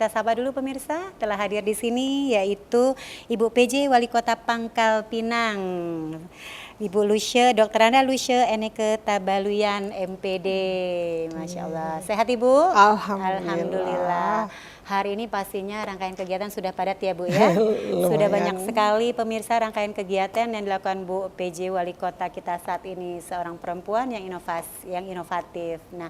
kita sapa dulu pemirsa telah hadir di sini, yaitu Ibu PJ Wali Kota Pangkal Pinang, Ibu Lucia, Dr. Anda Lucia Eneke Tabaluyan MPD. Masya Allah. Sehat Ibu? Alhamdulillah. Hari ini pastinya rangkaian kegiatan sudah padat ya Bu ya. Sudah banyak sekali pemirsa rangkaian kegiatan yang dilakukan Bu PJ Wali Kota kita saat ini, seorang perempuan yang inovatif. Nah,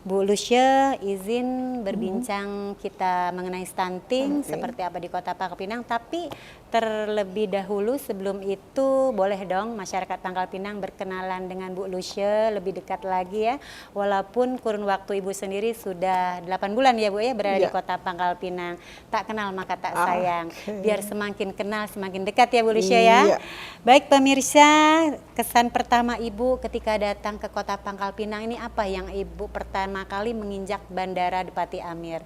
Bu Lucia izin berbincang kita mengenai stunting seperti apa di Kota Pangkal Pinang, tapi terlebih dahulu sebelum itu boleh dong masyarakat Pangkal Pinang berkenalan dengan Bu Lucia lebih dekat lagi ya. Walaupun kurun waktu Ibu sendiri sudah 8 bulan ya Bu ya berada di Kota Pangkal Pinang. Tak kenal maka tak sayang. Biar semakin kenal semakin dekat ya Bu Lucia ya. Baik pemirsa, kesan pertama Ibu ketika datang ke Kota Pangkal Pinang ini apa yang Ibu pertama kali menginjak Bandara Depati Amir?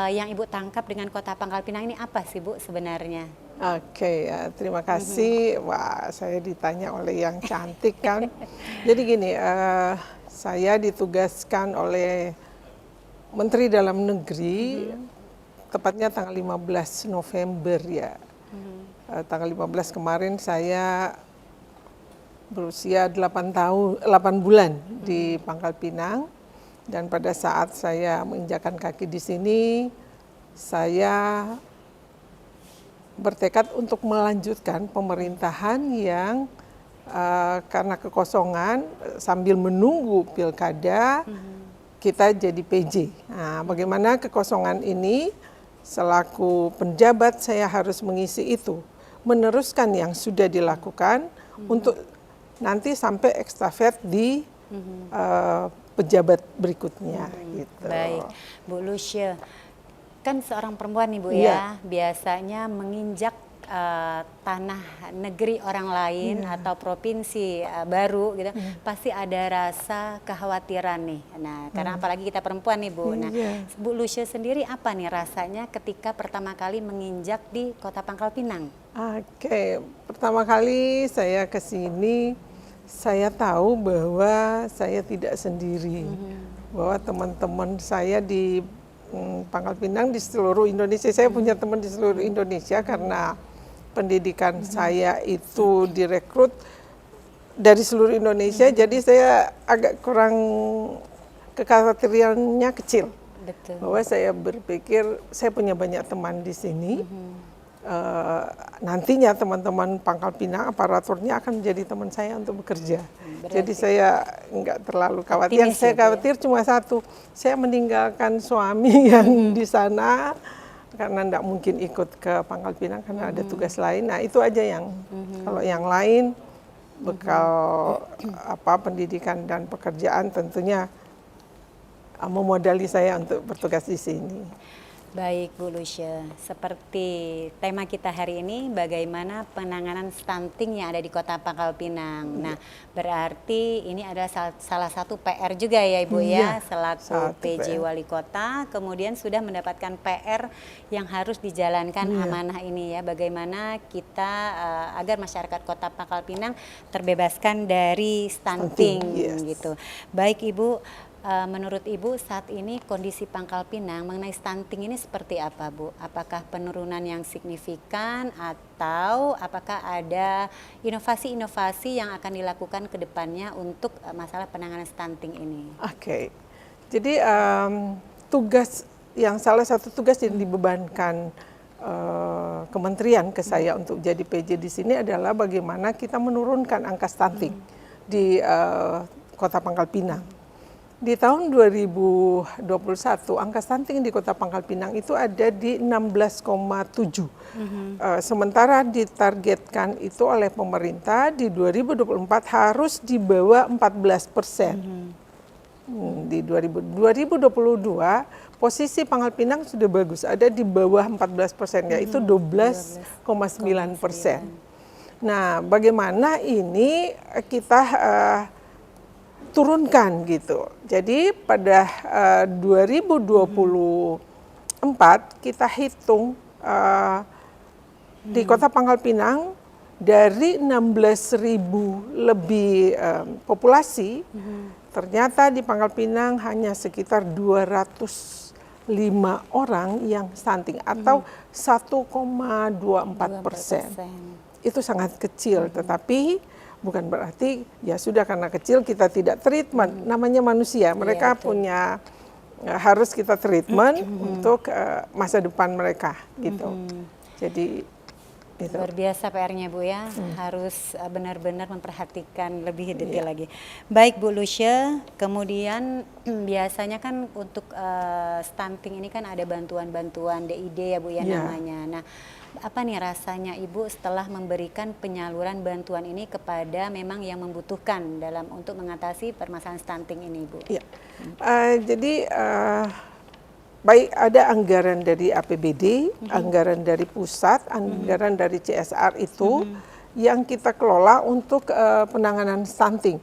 Yang Ibu tangkap dengan Kota Pangkal Pinang ini apa sih Bu sebenarnya? Oke, ya, terima kasih. Wah, saya ditanya oleh yang cantik kan. Jadi gini, saya ditugaskan oleh Menteri Dalam Negeri, tepatnya tanggal 15 November ya. Tanggal 15 kemarin saya berusia 8 bulan di Pangkal Pinang. Dan pada saat saya menginjakan kaki di sini, saya bertekad untuk melanjutkan pemerintahan yang karena kekosongan sambil menunggu pilkada kita jadi PJ. Nah, bagaimana kekosongan ini selaku penjabat saya harus mengisi itu, meneruskan yang sudah dilakukan untuk nanti sampai estafet di pejabat berikutnya. Gitu. Baik, Bu Lucia. Kan seorang perempuan nih Bu ya, biasanya menginjak tanah negeri orang lain atau provinsi baru gitu, pasti ada rasa kekhawatiran nih. Nah, karena apalagi kita perempuan nih Bu. Nah, Bu Lucia sendiri apa nih rasanya ketika pertama kali menginjak di Kota Pangkal Pinang? Oke, pertama kali saya ke sini, saya tahu bahwa saya tidak sendiri, bahwa teman-teman saya di Pangkal Pinang di seluruh Indonesia, saya punya teman di seluruh Indonesia karena pendidikan saya itu direkrut dari seluruh Indonesia, jadi saya agak kurang kekhawatirannya kecil. Betul. Bahwa saya berpikir saya punya banyak teman di sini. Nantinya teman-teman Pangkal Pinang aparaturnya akan menjadi teman saya untuk bekerja. Jadi saya nggak terlalu khawatir. Yang saya khawatir cuma satu, saya meninggalkan suami yang di sana karena nggak mungkin ikut ke Pangkal Pinang karena ada tugas lain. Nah itu aja yang kalau yang lain bekal pendidikan dan pekerjaan tentunya memodali saya untuk bertugas di sini. Baik Bu Lucia, seperti tema kita hari ini bagaimana penanganan stunting yang ada di Kota Pangkal Pinang. Nah, berarti ini adalah salah satu PR juga ya Ibu ya, selaku PJ Wali Kota, kemudian sudah mendapatkan PR yang harus dijalankan amanah ini ya, bagaimana kita agar masyarakat Kota Pangkal Pinang terbebaskan dari stunting gitu. Baik Ibu, menurut Ibu saat ini kondisi Pangkal Pinang mengenai stunting ini seperti apa Bu? Apakah penurunan yang signifikan atau apakah ada inovasi-inovasi yang akan dilakukan ke depannya untuk masalah penanganan stunting ini? Oke, jadi salah satu tugas yang dibebankan kementerian ke saya untuk jadi PJ di sini adalah bagaimana kita menurunkan angka stunting di Kota Pangkal Pinang. Di tahun 2021 angka stunting di Kota Pangkal Pinang itu ada di 16,7. Sementara ditargetkan itu oleh pemerintah di 2024 harus di bawah 14%. Di 2022 posisi Pangkal Pinang sudah bagus, ada di bawah 14%, yaitu 12,9%. Nah, bagaimana ini kita turunkan gitu. Jadi pada 2024 kita hitung di Kota Pangkal Pinang dari 16.000 lebih populasi, ternyata di Pangkal Pinang hanya sekitar 200 5 orang yang stunting atau 1,24%. Itu sangat kecil, tetapi bukan berarti ya sudah karena kecil kita tidak treatment. Namanya manusia, mereka punya harus kita treatment untuk masa depan mereka gitu. Jadi itu. Luar biasa PR-nya Bu ya, harus benar-benar memperhatikan lebih detail lagi. Baik Bu Lucia, kemudian biasanya kan untuk stunting ini kan ada bantuan-bantuan DID ya Bu ya namanya. Nah, apa nih rasanya Ibu setelah memberikan penyaluran bantuan ini kepada memang yang membutuhkan dalam untuk mengatasi permasalahan stunting ini Bu? Ya, jadi baik ada anggaran dari APBD, anggaran dari pusat, anggaran dari CSR itu yang kita kelola untuk penanganan stunting.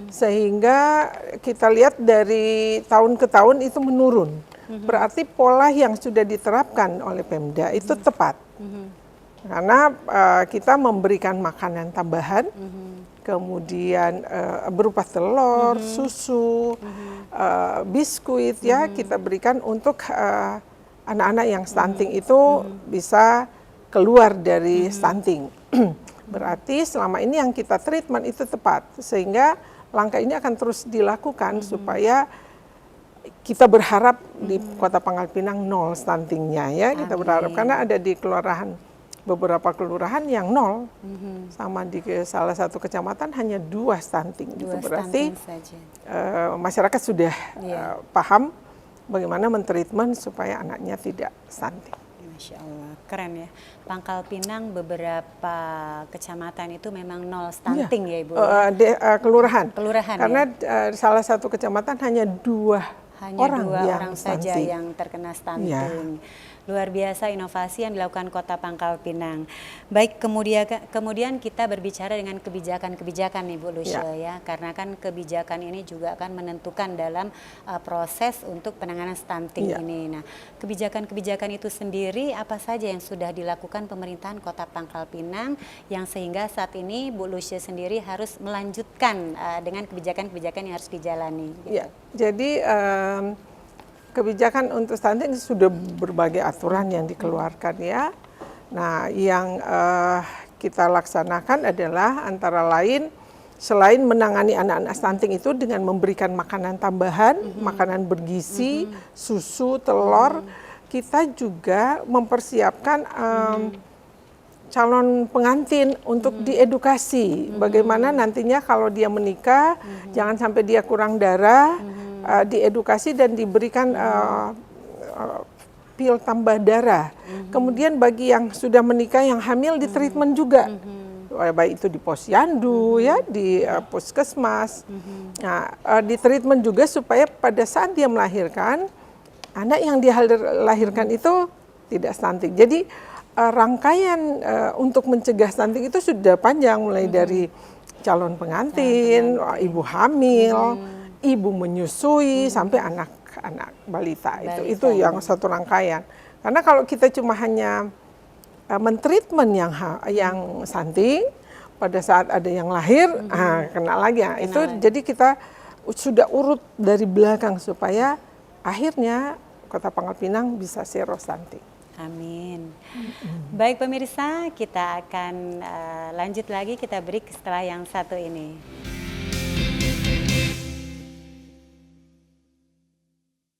Sehingga kita lihat dari tahun ke tahun itu menurun. Berarti pola yang sudah diterapkan oleh Pemda itu tepat. Karena kita memberikan makanan tambahan, kemudian berupa telur, susu, biskuit ya kita berikan untuk anak-anak yang stunting itu bisa keluar dari stunting. Berarti selama ini yang kita treatment itu tepat, sehingga langkah ini akan terus dilakukan supaya kita berharap di Kota Pangkal Pinang nol stuntingnya ya. Kita berharap karena ada di beberapa kelurahan yang nol, sama di salah satu kecamatan hanya 2 stunting. Itu berarti masyarakat sudah paham bagaimana mentreatment supaya anaknya tidak stunting. Masya Allah, keren ya. Pangkal Pinang beberapa kecamatan itu memang nol stunting ya Ibu? Kelurahan. Kelurahan karena salah satu kecamatan hanya 2 orang saja yang terkena stunting. Luar biasa inovasi yang dilakukan Kota Pangkal Pinang. Baik, kemudian kita berbicara dengan kebijakan-kebijakan nih Bu Lucia ya. Karena kan kebijakan ini juga akan menentukan dalam proses untuk penanganan stunting ini. Nah, kebijakan-kebijakan itu sendiri apa saja yang sudah dilakukan pemerintahan Kota Pangkal Pinang yang sehingga saat ini Bu Lucia sendiri harus melanjutkan dengan kebijakan-kebijakan yang harus dijalani. Gitu. Ya, jadi kebijakan untuk stunting sudah berbagai aturan yang dikeluarkan ya. Nah, yang kita laksanakan adalah antara lain selain menangani anak-anak stunting itu dengan memberikan makanan tambahan, makanan bergizi, susu, telur, kita juga mempersiapkan calon pengantin untuk diedukasi bagaimana nantinya kalau dia menikah jangan sampai dia kurang darah. Diedukasi dan diberikan pil tambah darah. Kemudian bagi yang sudah menikah, yang hamil, di treatment juga. Baik itu di posyandu, ya, di puskesmas. Nah, di treatment juga supaya pada saat dia melahirkan, anak yang dia lahirkan itu tidak stunting. Jadi rangkaian untuk mencegah stunting itu sudah panjang, mulai dari calon pengantin, ibu hamil, ibu menyusui sampai anak-anak balita. Itu yang satu rangkaian. Karena kalau kita cuma hanya mentreatment yang stunting pada saat ada yang lahir, kena lagi. Itu jadi kita sudah urut dari belakang supaya akhirnya Kota Pangkal Pinang bisa zero stunting. Amin. Baik pemirsa, kita akan lanjut lagi, kita break setelah yang satu ini.